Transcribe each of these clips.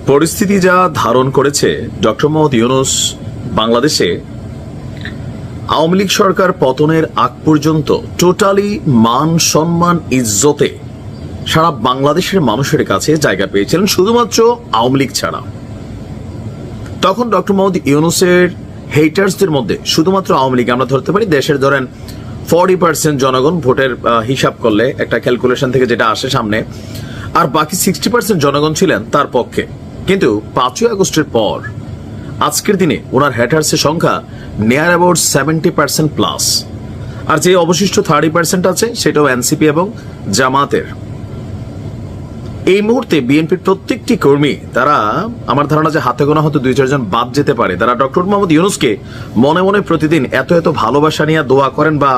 পরিস্থিতি যা ধারণ করেছে ডক্টর মোহাম্মদ ইউনূস বাংলাদেশে আওয়ামী লীগ সরকার পতনের আগ পর্যন্ত টোটালি মান সম্মান ইজ্জতে সারা বাংলাদেশের মানুষের কাছে জায়গা পেয়েছিলেন শুধুমাত্র আওয়ামী লীগ ছাড়া। তখন ডক্টর মোহাম্মদ ইউনূসের হেটার্সদের মধ্যে শুধুমাত্র আওয়ামী লীগ, আমরা ধরতে পারি দেশের ধরেন 40% জনগণ ভোটের হিসাব করলে একটা ক্যালকুলেশন থেকে যেটা আসে সামনে, আর বাকি 60% জনগণ ছিলেন তার পক্ষে। কিন্তু 5ই আগস্টের পর আজকের দিনে ওনার হ্যাটার্সের সংখ্যা নিয়ার অ্যাবাউট 70% প্লাস, আর যে অবশিষ্ট 30% আছে সেটাও এনসিপি এবং জামাতের। এই মুহূর্তে বিএনপির প্রত্যেকটি কর্মী, তারা আমার ধারণা যে হাতে গোনা হয়তো 2-4 জন বাদ যেতে পারে, তারা ডক্টর মোহাম্মদ ইউনূসকে মনে মনে প্রতিদিন এত এত ভালোবাসা নিয়ে দোয়া করেন বা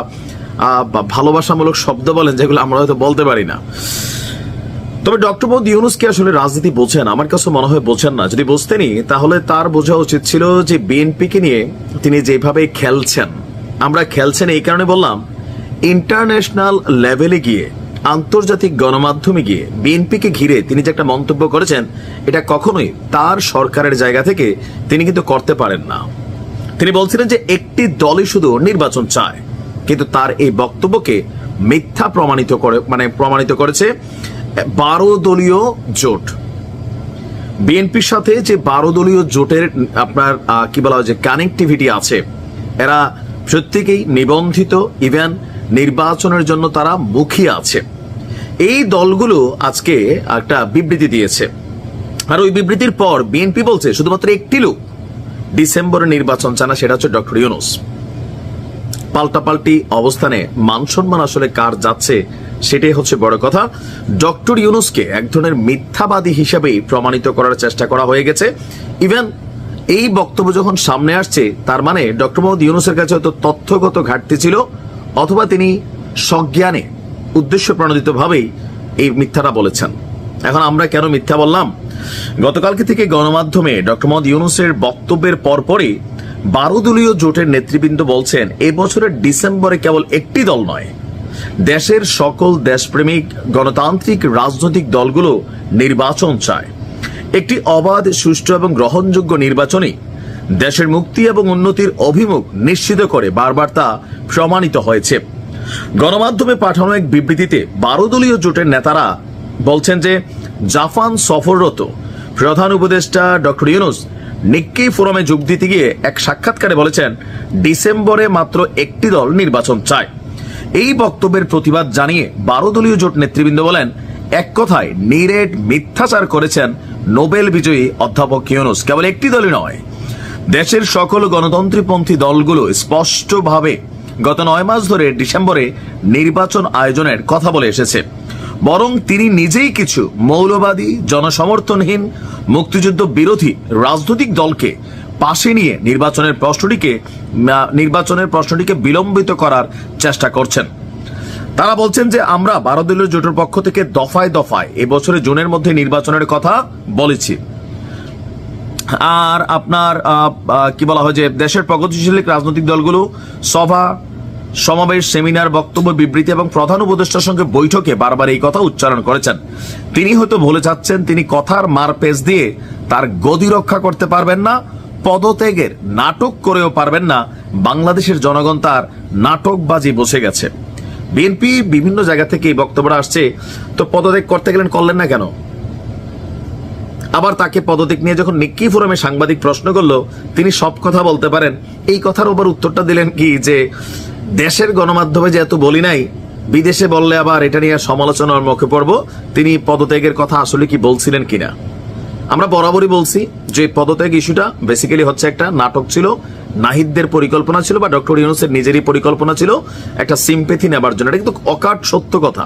ভালোবাসামূলক শব্দ বলেন যেগুলো আমরা হয়তো বলতে পারি না। তবে ডক্টর মোহাম্মদ ইউনূসকে আসলে রাজনীতি বোঝেন? আমার কাছে মনে হয় বোঝেন না। যদি বুঝতেনই তাহলে তার বোঝা উচিত ছিল যে বিএনপিকে নিয়ে তিনি যেভাবে খেলছেন, আমরা খেলছেন এই কারণে বললাম, ইন্টারন্যাশনাল লেভেলে গিয়ে, আন্তর্জাতিক গণমাধ্যমে গিয়ে বিএনপিকে ঘিরে তিনি যে একটা মন্তব্য করেছেন, এটা কখনোই তার সরকারের জায়গা থেকে তিনি কিন্তু করতে পারেন না। তিনি বলছিলেন যে একটি দলই শুধু নির্বাচন চায়, কিন্তু তার এই বক্তব্যকে মিথ্যা প্রমাণিত করেছে 12 দলীয় জোট। বিএনপির সাথে যে 12 দলীয় জোটের আপনার কি বলা হয় যে কানেক্টিভিটি আছে, এরা প্রত্যেকেই নিবন্ধিত, ইভেন নির্বাচনের জন্য তারা মুখিয়ে আছে। এই দলগুলো আজকে একটা বিবৃতি দিয়েছে, আর ওই বিবৃতির পর বিএনপি বলছে শুধুমাত্র একটি লোক ডিসেম্বরে নির্বাচন চায় না, সেটা হচ্ছে ডক্টর ইউনূস। পাল্টাপাল্টি অবস্থানে মান সম্মান আসলে কার যাচ্ছে সেটাই হচ্ছে বড় কথা। ডক্টর ইউনূসকে এক ধরনের মিথ্যাবাদী হিসেবেই প্রমাণিত করার চেষ্টা করা হয়ে গেছে। ইভেন এই বক্তব্য যখন সামনে আসছে, তার মানে ডক্টর মোহাম্মদ ইউনূসের কাছে হয়তো তথ্যগত ঘাটতি ছিল, অথবা তিনি সজ্ঞানে উদ্দেশ্য প্রণোদিত ভাবেই এই মিথ্যাটা বলেছেন। এখন আমরা কেন মিথ্যা বললাম? গতকালকে থেকে গণমাধ্যমে ডক্টর মোহাম্মদ ইউনূসের বক্তব্যের পরপরই 12 দলীয় জোটের নেতৃবৃন্দ বলছেন এই বছরের ডিসেম্বরে কেবল একটি দল নয়, দেশের সকল দেশপ্রেমিক গণতান্ত্রিক রাজনৈতিক দলগুলো নির্বাচন চায়। একটি অবাধ, সুষ্ঠু এবং গ্রহণযোগ্য নির্বাচনই দেশের মুক্তি এবং উন্নতির অভিমুখ নিশ্চিত করে, বারবার তা প্রমাণিত হয়েছে। গণমাধ্যমে পাঠানো এক বিবৃতিতে 12 দলীয় জোটের নেতারা বলছেন যে জাপান সফররত প্রধান উপদেষ্টা ডক্টর ইউনূস নিক্কেই ফোরামে যোগ দিতে গিয়ে এক সাক্ষাৎকারে বলেছেন ডিসেম্বরে মাত্র একটি দল নির্বাচন চায়। এই বক্তব্যের প্রতিবাদ জানিয়ে 12 দলীয় জোট নেতৃবৃন্দ বলেন, এক কথায় নিরেট মিথ্যাচার করেছেন নোবেল বিজয়ী অধ্যাপক ইউনূস। কেবল একটি দলই নয়, দেশের সকল গণতন্ত্রীপন্থী দলগুলো স্পষ্টভাবে গত 9 মাস ধরে ডিসেম্বরে নির্বাচন আয়োজনের কথা বলে এসেছে। বরং তিনি নিজেই কিছু মৌলবাদী, জনসমর্থনহীন, মুক্তিযুদ্ধ বিরোধী রাজনৈতিক দলকে পাশে নিয়ে নির্বাচনের প্রশ্নটিকে বিলম্বিত করার চেষ্টা করছেন। তারা বলছেন যে আমরা 12 দলীয় জোটের পক্ষ থেকে দফায় দফায় এবছরের জুনের মধ্যে নির্বাচনের কথা বলেছি। আর আপনার কি বলা হয় যে দেশের প্রগতিশীল রাজনৈতিক দলগুলো সভা, সমাবেশ, সেমিনার, বক্তব্য, বিবৃতি এবং প্রধান উপদেষ্টার সঙ্গে বৈঠকে বারবার এই কথা উচ্চারণ করেছেন। তিনি হয়তো ভুলে যাচ্ছেন তিনি কথার মারপেচ দিয়ে তার গদি রক্ষা করতে পারবেন না, পদত্যাগের নাটক করেও পারবেন না। বাংলাদেশের জনগণ তার নাটকবাজি বসে গেছে। বিএনপি বিভিন্ন জায়গা থেকে এই বক্তব্যটা আসছে, তো পদত্যাগ করতে গেলেন, করলেন না কেন? আবার তাকে পদত্যাগ নিয়ে যখন নিক্কি ফোরামে সাংবাদিক প্রশ্ন করলো, তিনি সব কথা বলতে পারেন, এই কথার উপর উত্তরটা দিলেন কি যে দেশের গণমাধ্যমে যেহেতু বলি নাই, বিদেশে বললে আবার এটা নিয়ে সমালোচনার মুখে পড়ব, তিনি পদত্যাগের কথা আসলে কি বলছিলেন কিনা। আমরা বরাবরই বলছি যে পদত্যাগ ইস্যুটা বেসিক্যালি হচ্ছে একটা নাটক ছিল, নাহিদদের পরিকল্পনা ছিল বা ডক্টর ইউনূসের নিজেরই পরিকল্পনা ছিল একটা সিম্পেথি নেবার জন্য। এটা কিন্তু অকাট সত্য কথা।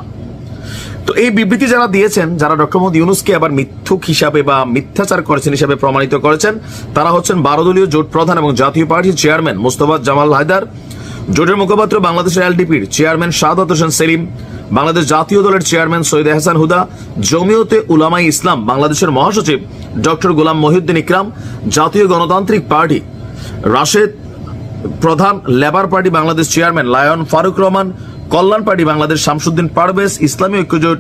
তো এই বিবৃতি যারা দিয়েছেন, যারা ডক্টর মোহাম্মদ ইউনূসকে আবার মিথ্যুক হিসাবে বা মিথ্যাচার করেছেন হিসাবে প্রমাণিত করেছেন, তারা হচ্ছেন 12 দলীয় জোট প্রধান এবং জাতীয় পার্টির চেয়ারম্যান মোস্তফা জামাল হায়দার, জোটের মুখপাত্র বাংলাদেশের এলডিপির চেয়ারম্যান শাহাদাত হোসেন সেলিম, বাংলাদেশ জাতীয় দলের চেয়ারম্যান সৈয়দ এহসান হুদা, জমিয়তে উলামাই ইসলাম বাংলাদেশের মহাসচিব ডক্টর গোলাম মহিউদ্দিন ইকরাম, জাতীয় গণতান্ত্রিক Party Rashed Pradhan, Labour Party Bangladesh chairman Lion Faruk Rahman, Kalyan Party Bangladesh Shamsuddin Parvez, Islami Oikya Jote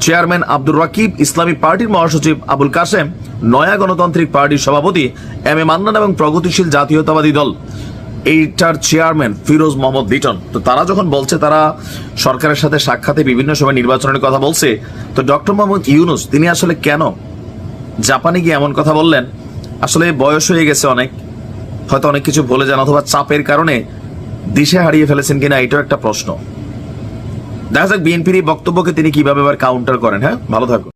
chairman Abdur Rakib, ইসলামী পার্টির মহাসচিব আবুল কাসেম, নয়া গণতান্ত্রিক পার্টির সভাপতি এম এ মান্নান এবং প্রগতিশীল জাতীয়তাবাদী দল এইটার চেয়ারম্যান ফিরোজ মোহাম্মদ লিটন। তো তারা যখন বলছে তারা সরকারের সাথে সাক্ষাতে বিভিন্ন সময় নির্বাচনের কথা বলছে, তো ডক্টর মোহাম্মদ ইউনূস তিনি আসলে কেন জাপানে গিয়ে এমন কথা বললেন? আসলে বয়স হয়ে গেছে অনেক, হয়তো অনেক কিছু ভুলে যান অথবা চাপের কারণে দিশে হারিয়ে ফেলেছেন কিনা, এটাও একটা প্রশ্ন। দেখা যাক বিএনপির এই বক্তব্যকে তিনি কিভাবে আবার কাউন্টার করেন। হ্যাঁ, ভালো থাকুন।